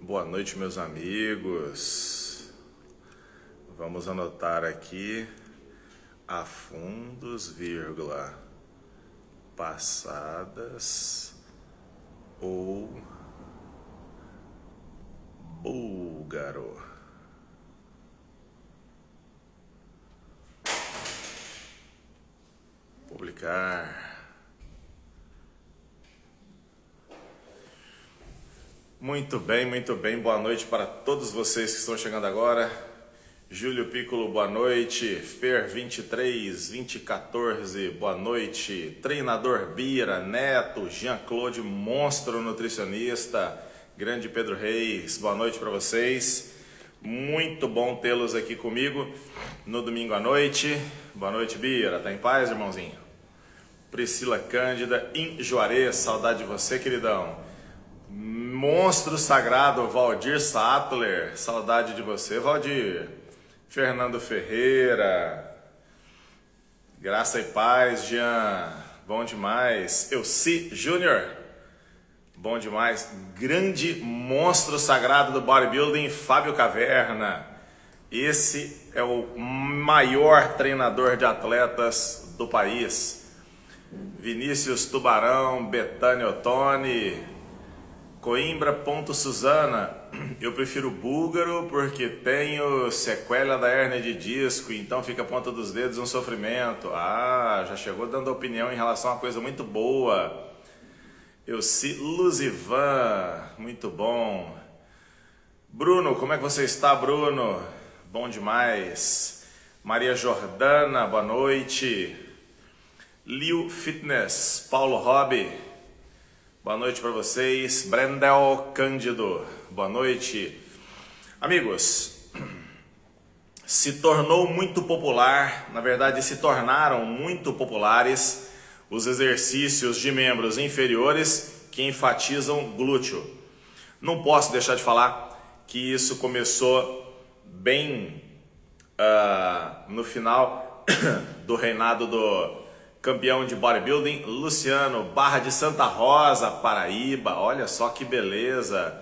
Boa noite, meus amigos. Vamos anotar aqui afundos, vírgula, passadas ou búlgaro. Publicar. Muito bem, muito bem. Boa noite para todos vocês que estão chegando agora. Júlio Piccolo, boa noite. Fer 23, 2014, boa noite. Treinador Bira, Neto, Jean-Claude, monstro nutricionista, grande Pedro Reis, boa noite para vocês. Muito bom tê-los aqui comigo no domingo à noite. Boa noite, Bira. Tá em paz, irmãozinho? Priscila Cândida, em Juarez, saudade de você, queridão. Monstro sagrado, Valdir Sattler, saudade de você, Valdir. Fernando Ferreira, graça e paz, Jean, bom demais. Elci Júnior, bom demais. Grande monstro sagrado do bodybuilding, Fábio Caverna. Esse é o maior treinador de atletas do país. Vinícius Tubarão, Betânia Ottoni, Coimbra, ponto Suzana, eu prefiro búlgaro porque tenho sequela da hérnia de disco, então fica a ponta dos dedos um sofrimento. Ah, já chegou dando opinião em relação a uma coisa muito boa. Luzivan, muito bom. Bruno, como é que você está, Bruno? Bom demais. Maria Jordana, boa noite. Liu Fitness, Paulo Hobby, boa noite para vocês. Brendel Cândido, boa noite. Amigos, se tornou muito popular, na verdade se tornaram muito populares os exercícios de membros inferiores que enfatizam glúteo. Não posso deixar de falar que isso começou bem no final do reinado do campeão de bodybuilding, Luciano, Barra de Santa Rosa, Paraíba, olha só que beleza.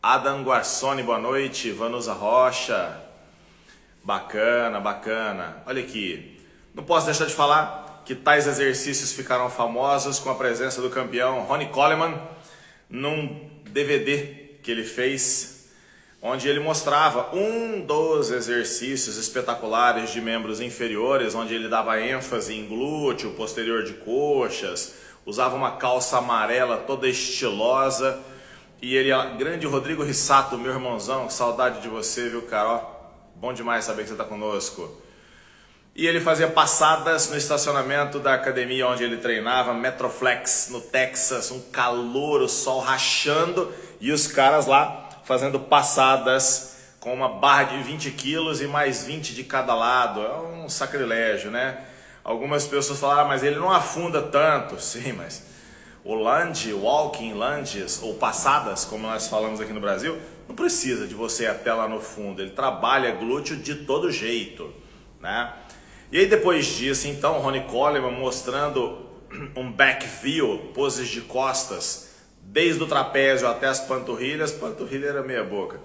Adam Guarsoni, boa noite. Vanusa Rocha, bacana, bacana. Olha aqui, não posso deixar de falar que tais exercícios ficaram famosos com a presença do campeão Ronnie Coleman num DVD que ele fez, onde ele mostrava um dos exercícios espetaculares de membros inferiores, onde ele dava ênfase em glúteo, posterior de coxas, usava uma calça amarela toda estilosa, e ele, grande Rodrigo Rissato, meu irmãozão, saudade de você, viu, cara? Bom demais saber que você está conosco. E ele fazia passadas no estacionamento da academia onde ele treinava, Metroflex, no Texas, um calor, o sol rachando, e os caras lá fazendo passadas com uma barra de 20 quilos e mais 20 de cada lado. É um sacrilégio, né? Algumas pessoas falaram, mas ele não afunda tanto. Sim, mas o lunge, walking lunges, ou passadas, como nós falamos aqui no Brasil, não precisa de você ir até lá no fundo. Ele trabalha glúteo de todo jeito, né? E aí depois disso, então, Ronnie Coleman mostrando um back view, poses de costas, desde o trapézio até as panturrilhas, panturrilha era meia boca,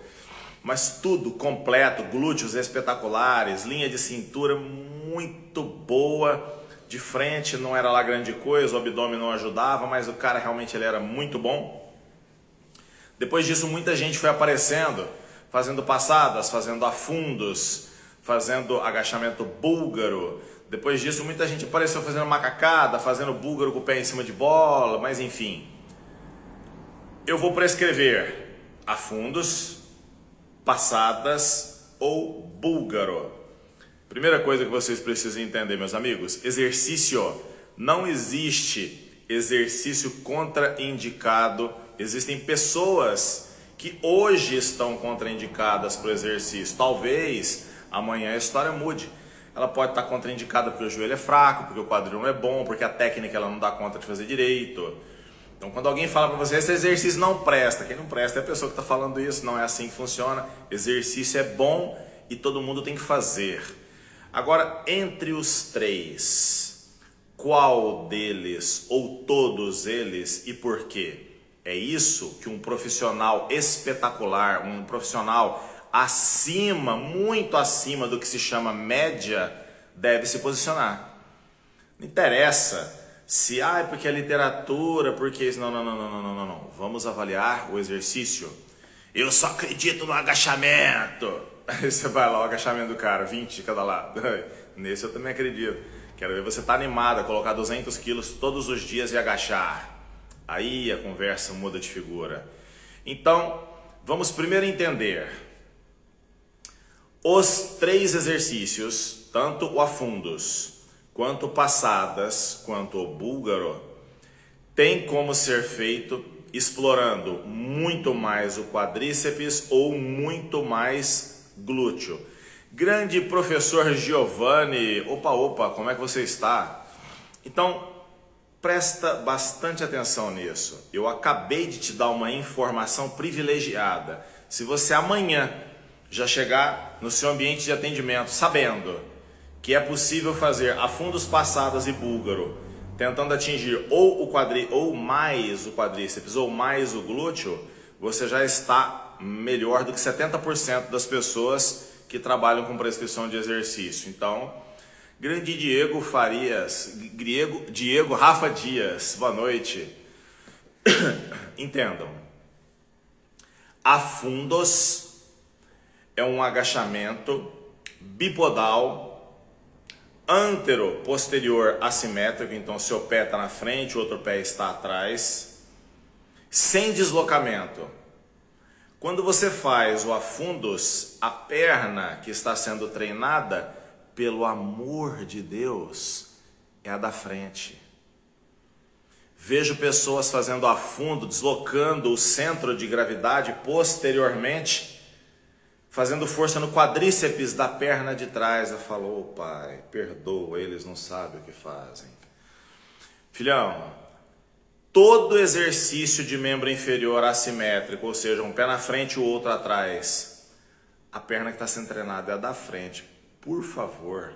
mas tudo completo, glúteos espetaculares, linha de cintura muito boa, de frente não era lá grande coisa, o abdômen não ajudava, mas o cara realmente ele era muito bom. Depois disso muita gente foi aparecendo, fazendo passadas, fazendo afundos, fazendo agachamento búlgaro. Depois disso muita gente apareceu fazendo macacada, fazendo búlgaro com o pé em cima de bola, mas enfim. Eu vou prescrever afundos, passadas ou búlgaro. Primeira coisa que vocês precisam entender, meus amigos, exercício. Não existe exercício contraindicado. Existem pessoas que hoje estão contraindicadas para o exercício. Talvez amanhã a história mude. Ela pode estar contraindicada porque o joelho é fraco, porque o quadril não é bom, porque a técnica ela não dá conta de fazer direito. Então quando alguém fala para você, esse exercício não presta, quem não presta é a pessoa que está falando isso, não é assim que funciona. Exercício é bom e todo mundo tem que fazer. Agora, entre os três, qual deles ou todos eles e por quê? É isso que um profissional espetacular, um profissional acima, muito acima do que se chama média, deve se posicionar. Não interessa se, é porque é literatura, porque isso. Não. Vamos avaliar o exercício. Eu só acredito no agachamento. Aí você vai lá, o agachamento do cara, 20 de cada lado. Nesse eu também acredito. Quero ver você estar animado a colocar 200 quilos todos os dias e agachar. Aí a conversa muda de figura. Então, vamos primeiro entender os 3 exercícios, tanto o afundos, quanto passadas, quanto o búlgaro, tem como ser feito explorando muito mais o quadríceps ou muito mais glúteo. Grande professor Giovanni, opa, como é que você está? Então, presta bastante atenção nisso. Eu acabei de te dar uma informação privilegiada. Se você amanhã já chegar no seu ambiente de atendimento sabendo que é possível fazer afundos, passadas e búlgaro, tentando atingir ou mais o quadríceps ou mais o glúteo, você já está melhor do que 70% das pessoas que trabalham com prescrição de exercício. Então, grande Diego Rafa Dias, boa noite. Entendam, afundos é um agachamento bipodal, antero-posterior assimétrico, então seu pé está na frente, o outro pé está atrás, sem deslocamento. Quando você faz o afundos, a perna que está sendo treinada, pelo amor de Deus, é a da frente. Vejo pessoas fazendo afundo, deslocando o centro de gravidade posteriormente, fazendo força no quadríceps da perna de trás. Eu falo, pai, perdoa, eles não sabem o que fazem. Filhão, todo exercício de membro inferior assimétrico, ou seja, um pé na frente e o outro atrás, a perna que está sendo treinada é a da frente. Por favor,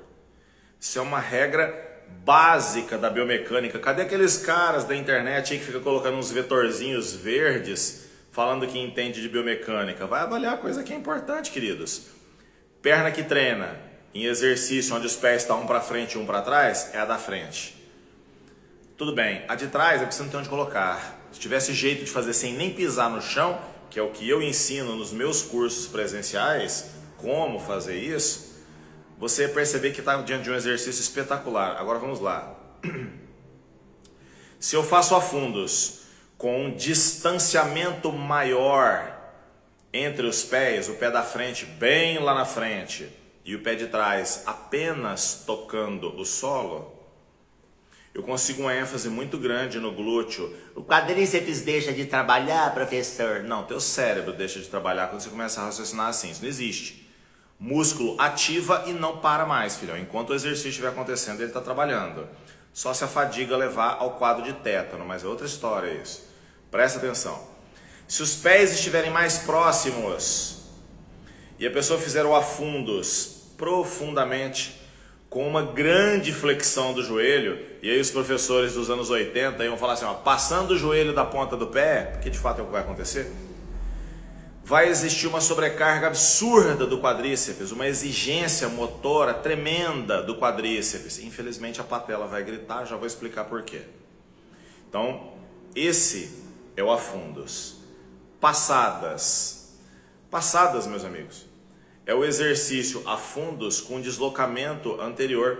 isso é uma regra básica da biomecânica. Cadê aqueles caras da internet aí que ficam colocando uns vetorzinhos verdes falando que entende de biomecânica? Vai avaliar coisa que é importante, queridos. Perna que treina em exercício onde os pés estão um para frente e um para trás, é a da frente. Tudo bem, a de trás é porque você não tem onde colocar. Se tivesse jeito de fazer sem nem pisar no chão, que é o que eu ensino nos meus cursos presenciais, como fazer isso, você ia perceber que está diante de um exercício espetacular. Agora vamos lá. Se eu faço afundos com um distanciamento maior entre os pés, o pé da frente bem lá na frente e o pé de trás apenas tocando o solo, eu consigo uma ênfase muito grande no glúteo. O quadríceps deixa de trabalhar, professor? Não, teu cérebro deixa de trabalhar quando você começa a raciocinar assim. Isso não existe. Músculo ativa e não para mais, filhão. Enquanto o exercício estiver acontecendo, ele está trabalhando. Só se a fadiga levar ao quadro de tétano, mas é outra história isso. Presta atenção. Se os pés estiverem mais próximos e a pessoa fizer o afundos profundamente, com uma grande flexão do joelho, e aí os professores dos anos 80 iam falar assim, passando o joelho da ponta do pé, porque de fato é o que vai acontecer, vai existir uma sobrecarga absurda do quadríceps, uma exigência motora tremenda do quadríceps. Infelizmente a patela vai gritar, já vou explicar por quê. Então, esse é o afundos. Passadas, meus amigos, é o exercício afundos com deslocamento anterior.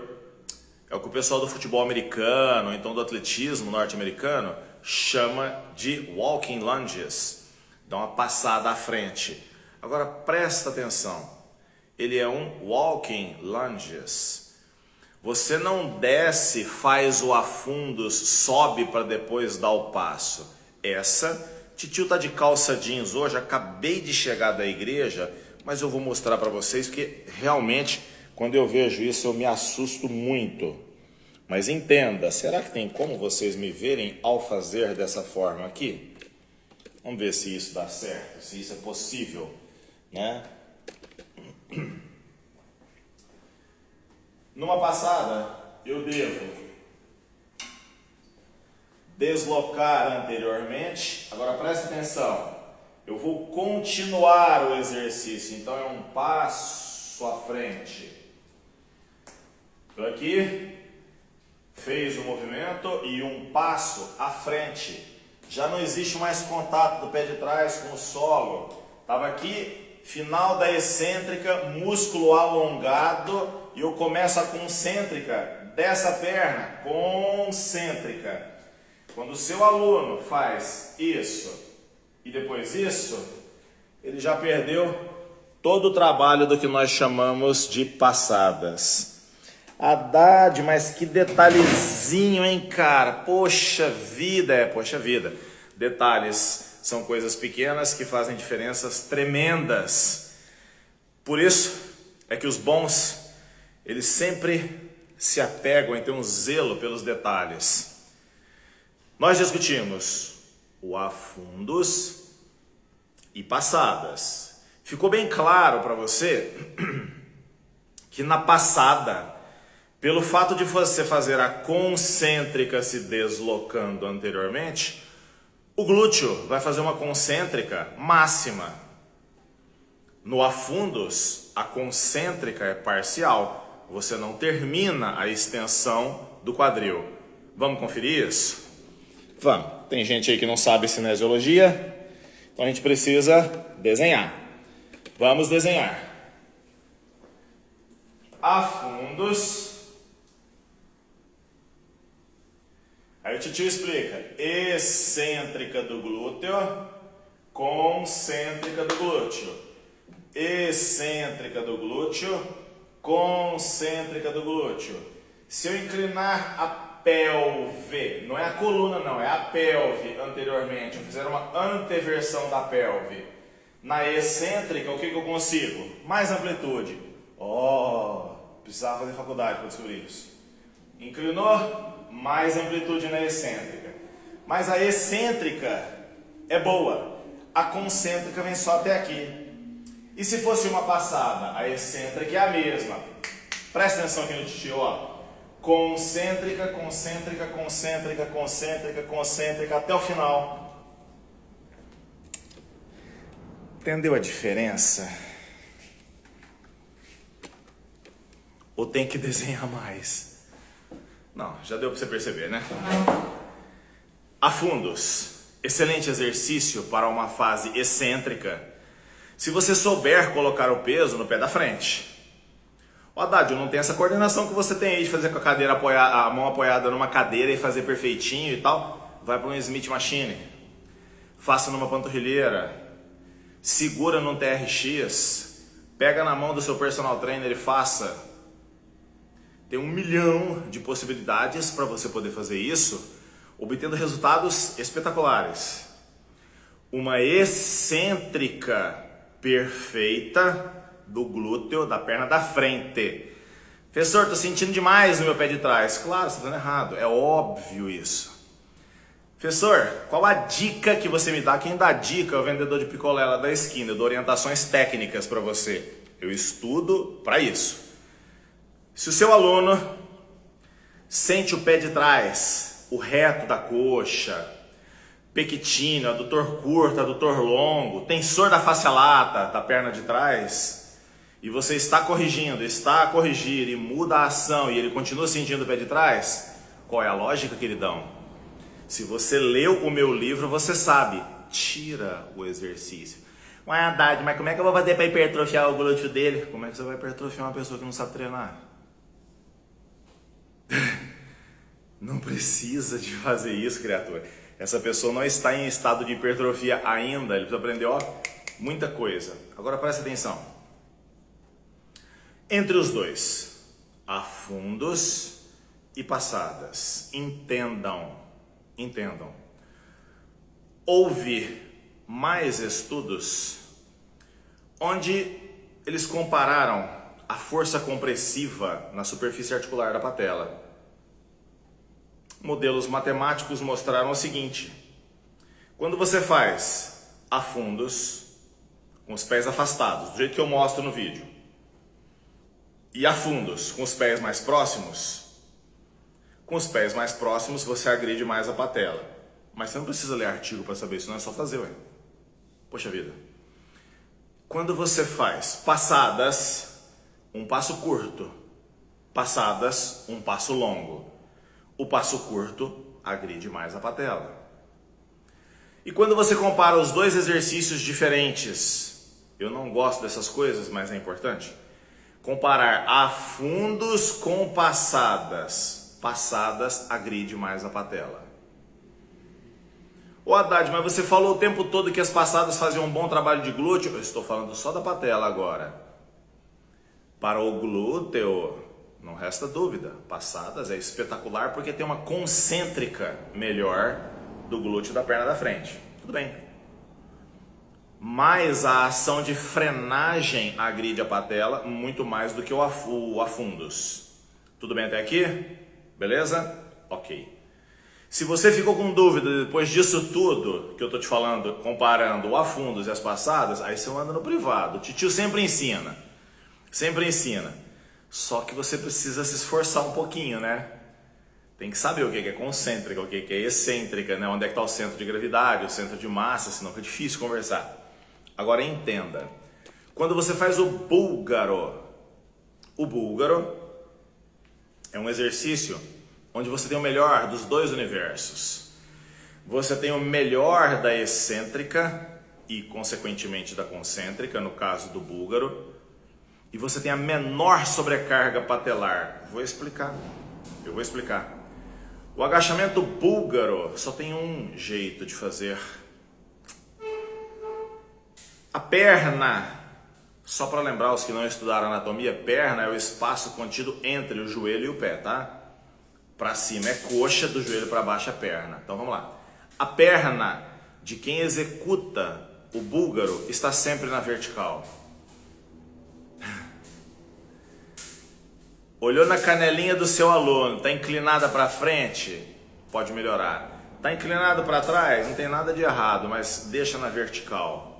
É o que o pessoal do futebol americano, ou então do atletismo norte-americano, chama de walking lunges. Dá uma passada à frente. Agora presta atenção, ele é um walking lunges. Você não desce, faz o afundos, sobe para depois dar o passo. Titio tá de calça jeans hoje, acabei de chegar da igreja, mas eu vou mostrar para vocês porque realmente quando eu vejo isso eu me assusto muito. Mas entenda, será que tem como vocês me verem ao fazer dessa forma aqui? Vamos ver se isso dá certo, se isso é possível, né? Numa passada, eu devo deslocar anteriormente. Agora presta atenção, eu vou continuar o exercício, então é um passo à frente. Estou aqui, fez o movimento e um passo à frente. Já não existe mais contato do pé de trás com o solo. Estava aqui, final da excêntrica, músculo alongado, e eu começo a concêntrica dessa perna, concêntrica. Quando o seu aluno faz isso e depois isso, ele já perdeu todo o trabalho do que nós chamamos de passadas. Haddad, mas que detalhezinho, hein, cara? Poxa vida, poxa vida. Detalhes são coisas pequenas que fazem diferenças tremendas. Por isso é que os bons, eles sempre se apegam em ter um zelo pelos detalhes. Nós discutimos o afundos e passadas. Ficou bem claro para você que na passada, pelo fato de você fazer a concêntrica se deslocando anteriormente, o glúteo vai fazer uma concêntrica máxima. No afundos, a concêntrica é parcial. Você não termina a extensão do quadril. Vamos conferir isso? Vamos. Tem gente aí que não sabe cinesiologia, então a gente precisa desenhar. Vamos desenhar. Afundos. Aí o titio explica. Excêntrica do glúteo, concêntrica do glúteo. Excêntrica do glúteo, concêntrica do glúteo. Se eu inclinar a pelve, não é a coluna não, é a pelve anteriormente, eu fizer uma anteversão da pelve, na excêntrica, o que eu consigo? Mais amplitude. Precisava fazer faculdade para descobrir isso. Inclinou, mais amplitude na excêntrica. Mas a excêntrica é boa, a concêntrica vem só até aqui. E se fosse uma passada, a excêntrica é a mesma. Presta atenção aqui no titio, ó. Concêntrica, concêntrica, concêntrica, concêntrica, concêntrica, até o final. Entendeu a diferença? Ou tem que desenhar mais? Não, já deu para você perceber, né? Afundos. Excelente exercício para uma fase excêntrica. Se você souber colocar o peso no pé da frente. Ó, Haddad, eu não tenho essa coordenação que você tem aí de fazer com a cadeira apoiada, a mão apoiada numa cadeira e fazer perfeitinho e tal. Vai para um Smith Machine. Faça numa panturrilheira. Segura num TRX. Pega na mão do seu personal trainer e faça. Tem 1 milhão de possibilidades para você poder fazer isso, obtendo resultados espetaculares. Uma excêntrica perfeita do glúteo da perna da frente. Professor, estou sentindo demais no meu pé de trás. Claro, você está fazendo errado. É óbvio isso. Professor, qual a dica que você me dá? Quem dá dica é o vendedor de picolé lá da esquina. Eu dou orientações técnicas para você. Eu estudo para isso. Se o seu aluno sente o pé de trás, o reto da coxa, pectíneo, adutor curto, adutor longo, tensor da face lata da perna de trás, e você está corrigindo, está a corrigir e muda a ação e ele continua sentindo o pé de trás, qual é a lógica, queridão? Se você leu o meu livro, você sabe, tira o exercício. Ué, Haddad, mas como é que eu vou fazer para hipertrofiar o glúteo dele? Como é que você vai hipertrofiar uma pessoa que não sabe treinar? Não precisa de fazer isso, criatura. Essa pessoa não está em estado de hipertrofia ainda. Ele precisa aprender, muita coisa. Agora presta atenção. Entre os dois, afundos e passadas. Entendam. Houve mais estudos onde eles compararam a força compressiva na superfície articular da patela. Modelos matemáticos mostraram o seguinte: quando você faz afundos com os pés afastados, do jeito que eu mostro no vídeo, e afundos com os pés mais próximos, Com os pés mais próximos, você agride mais a patela. Mas você não precisa ler artigo para saber isso, não é só fazer, ué. Poxa vida. Quando você faz passadas, um passo curto. Passadas, um passo longo. O passo curto agride mais a patela. E quando você compara os dois exercícios diferentes, eu não gosto dessas coisas, mas é importante, comparar afundos com passadas. Passadas agride mais a patela. Ô Haddad, mas você falou o tempo todo que as passadas faziam um bom trabalho de glúteo. Eu estou falando só da patela agora. Para o glúteo, não resta dúvida, passadas é espetacular porque tem uma concêntrica melhor do glúteo da perna da frente. Tudo bem. Mas a ação de frenagem agride a patela muito mais do que o afundos. Tudo bem até aqui? Beleza? Ok. Se você ficou com dúvida depois disso tudo que eu tô te falando, comparando o afundos e as passadas, aí você manda no privado. O titio sempre ensina. Sempre ensina. Só que você precisa se esforçar um pouquinho, né? Tem que saber o que é concêntrica, o que é excêntrica, né? Onde é que está o centro de gravidade, o centro de massa, senão fica difícil conversar. Agora entenda. Quando você faz o búlgaro é um exercício onde você tem o melhor dos dois universos. Você tem o melhor da excêntrica e, consequentemente, da concêntrica, no caso do búlgaro. E você tem a menor sobrecarga patelar. Eu vou explicar. O agachamento búlgaro só tem um jeito de fazer. A perna, só para lembrar os que não estudaram anatomia, perna é o espaço contido entre o joelho e o pé, tá? Para cima é coxa, do joelho para baixo é perna. Então vamos lá. A perna de quem executa o búlgaro está sempre na vertical. Olhou na canelinha do seu aluno, está inclinada para frente? Pode melhorar. Está inclinado para trás? Não tem nada de errado, mas deixa na vertical.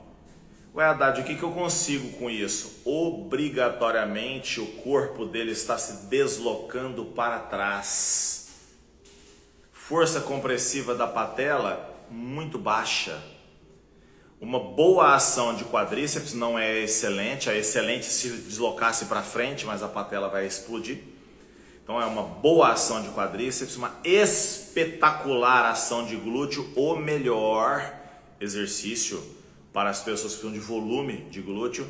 Ué, Haddad, o que eu consigo com isso? Obrigatoriamente o corpo dele está se deslocando para trás. Força compressiva da patela muito baixa. Uma boa ação de quadríceps não é excelente. É excelente se deslocasse para frente, mas a patela vai explodir. Então é uma boa ação de quadríceps, uma espetacular ação de glúteo, o melhor exercício para as pessoas que precisam de volume de glúteo.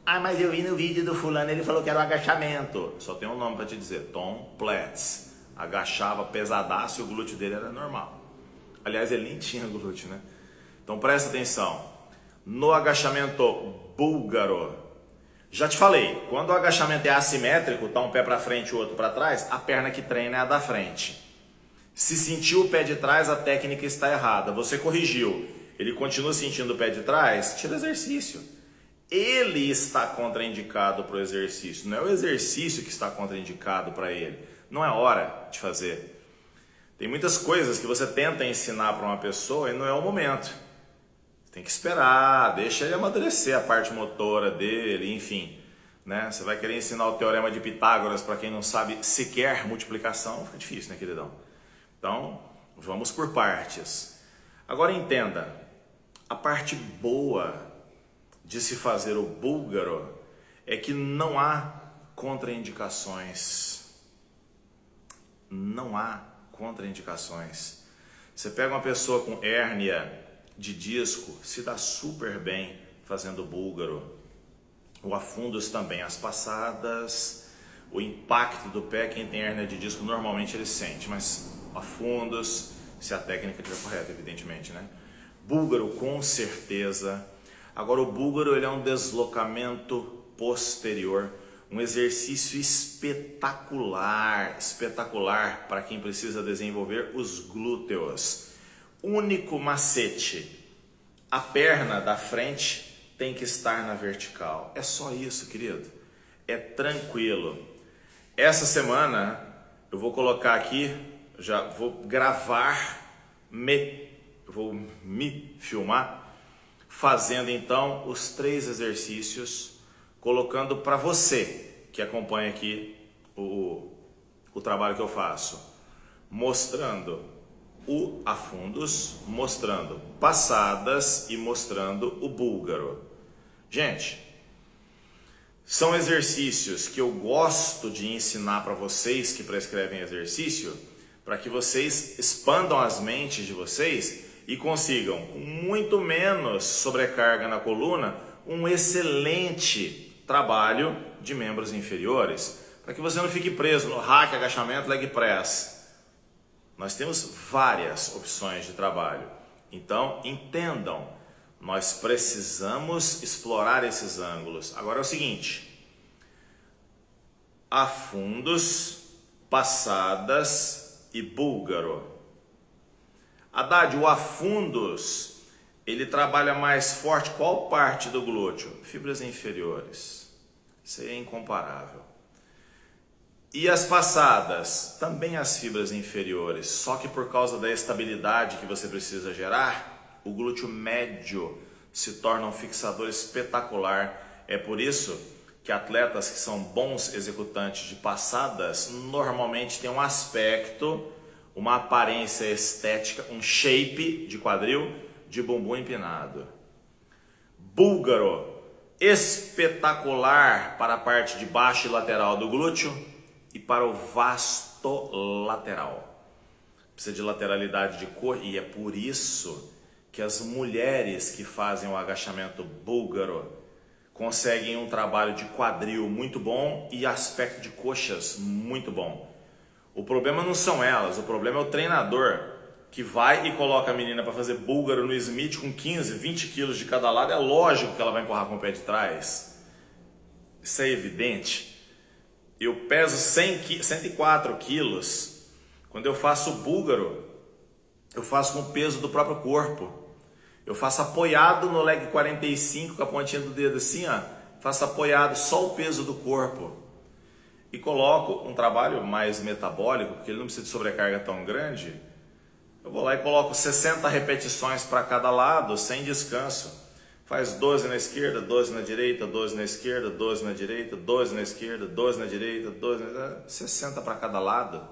Ah, mas eu vi no vídeo do fulano, ele falou que era o agachamento. Só tem um nome para te dizer, Tom Platz. Agachava pesadaço e o glúteo dele era normal. Aliás, ele nem tinha glúteo, né? Então presta atenção. No agachamento búlgaro, já te falei, quando o agachamento é assimétrico, tá um pé para frente e o outro para trás, a perna que treina é a da frente. Se sentiu o pé de trás, a técnica está errada. Você corrigiu. Ele continua sentindo o pé de trás, tira o exercício. Ele está contraindicado para o exercício, não é o exercício que está contraindicado para ele. Não é hora de fazer. Tem muitas coisas que você tenta ensinar para uma pessoa e não é o momento. Tem que esperar, deixa ele amadurecer a parte motora dele, enfim. Né? Você vai querer ensinar o teorema de Pitágoras para quem não sabe sequer multiplicação, fica difícil, né, queridão? Então, vamos por partes. Agora entenda. A parte boa de se fazer o búlgaro é que não há contraindicações. Não há contraindicações. Você pega uma pessoa com hérnia de disco, se dá super bem fazendo búlgaro. O afundos também, as passadas, o impacto do pé, quem tem hérnia de disco normalmente ele sente, mas afundos, se a técnica estiver correta, evidentemente, né? Búlgaro com certeza. Agora o búlgaro ele é um deslocamento posterior, um exercício espetacular para quem precisa desenvolver os glúteos. Único macete, a perna da frente tem que estar na vertical. É só isso, querido. É tranquilo. Essa semana eu vou colocar aqui, já vou gravar, vou me filmar fazendo então os 3 exercícios, colocando para você que acompanha aqui o trabalho que eu faço. mostrando o afundos, mostrando passadas e mostrando o búlgaro. Gente, são exercícios que eu gosto de ensinar para vocês que prescrevem exercício, para que vocês expandam as mentes de vocês e consigam, com muito menos sobrecarga na coluna, um excelente trabalho de membros inferiores, para que você não fique preso no hack, agachamento, leg press. Nós temos várias opções de trabalho. Então, entendam, nós precisamos explorar esses ângulos. Agora é o seguinte: afundos, passadas e búlgaro. Haddad, o afundos, ele trabalha mais forte qual parte do glúteo? Fibras inferiores. Isso aí é incomparável. E as passadas? Também as fibras inferiores, só que por causa da estabilidade que você precisa gerar, o glúteo médio se torna um fixador espetacular. É por isso que atletas que são bons executantes de passadas normalmente têm um aspecto, uma aparência estética, um shape de quadril de bumbum empinado. Búlgaro, espetacular para a parte de baixo e lateral do glúteo e para o vasto lateral. Precisa de lateralidade de cor e é por isso que as mulheres que fazem o agachamento búlgaro conseguem um trabalho de quadril muito bom e aspecto de coxas muito bom. O problema não são elas, o problema é o treinador que vai e coloca a menina para fazer búlgaro no Smith com 15, 20 quilos de cada lado. É lógico que ela vai empurrar com o pé de trás. Isso é evidente. Eu peso 104 quilos. Quando eu faço búlgaro, eu faço com o peso do próprio corpo. Eu faço apoiado no leg 45 com a pontinha do dedo assim, ó. Faço apoiado só o peso do corpo. E coloco um trabalho mais metabólico, porque ele não precisa de sobrecarga tão grande. Eu vou lá e coloco 60 repetições para cada lado, sem descanso. Faz 12 na esquerda, 12 na direita, 12 na esquerda, 12 na direita, 12 na esquerda, 12 na direita, 60 para cada lado.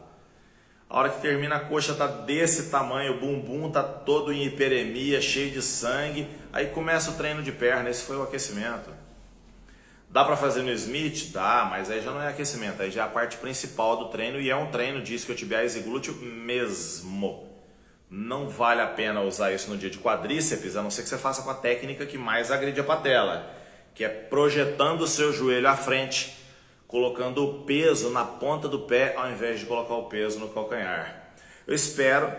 A hora que termina, a coxa tá desse tamanho, o bumbum tá todo em hiperemia, cheio de sangue. Aí começa o treino de perna, esse foi o aquecimento. Dá para fazer no Smith? Dá, mas aí já não é aquecimento, aí já é a parte principal do treino e é um treino de isquiotibiais e glúteo mesmo. Não vale a pena usar isso no dia de quadríceps, a não ser que você faça com a técnica que mais agride a patela, que é projetando o seu joelho à frente, colocando o peso na ponta do pé ao invés de colocar o peso no calcanhar. Eu espero,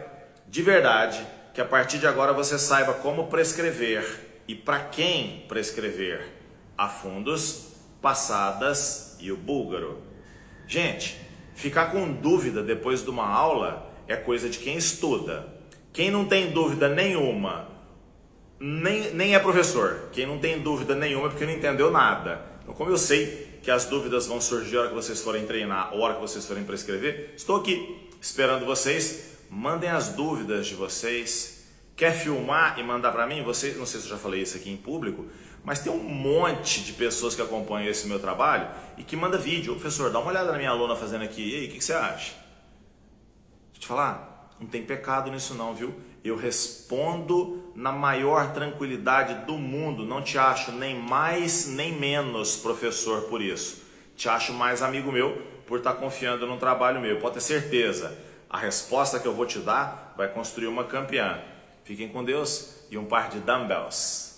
de verdade, que a partir de agora você saiba como prescrever e para quem prescrever afundos, passadas e o búlgaro. Gente, ficar com dúvida depois de uma aula é coisa de quem estuda. Quem não tem dúvida nenhuma, nem é professor. Quem não tem dúvida nenhuma é porque não entendeu nada. Então, como eu sei que as dúvidas vão surgir a hora que vocês forem treinar, a hora que vocês forem prescrever, estou aqui esperando vocês. Mandem as dúvidas de vocês. Quer filmar e mandar para mim? Você, não sei se eu já falei isso aqui em público, mas tem um monte de pessoas que acompanham esse meu trabalho e que manda vídeo. Ô, professor, dá uma olhada na minha aluna fazendo aqui. E aí, o que você acha? Deixa eu te falar. Não tem pecado nisso não, viu? Eu respondo na maior tranquilidade do mundo. Não te acho nem mais nem menos professor por isso. Te acho mais amigo meu por estar confiando no trabalho meu. Pode ter certeza. A resposta que eu vou te dar vai construir uma campeã. Fiquem com Deus e um par de dumbbells.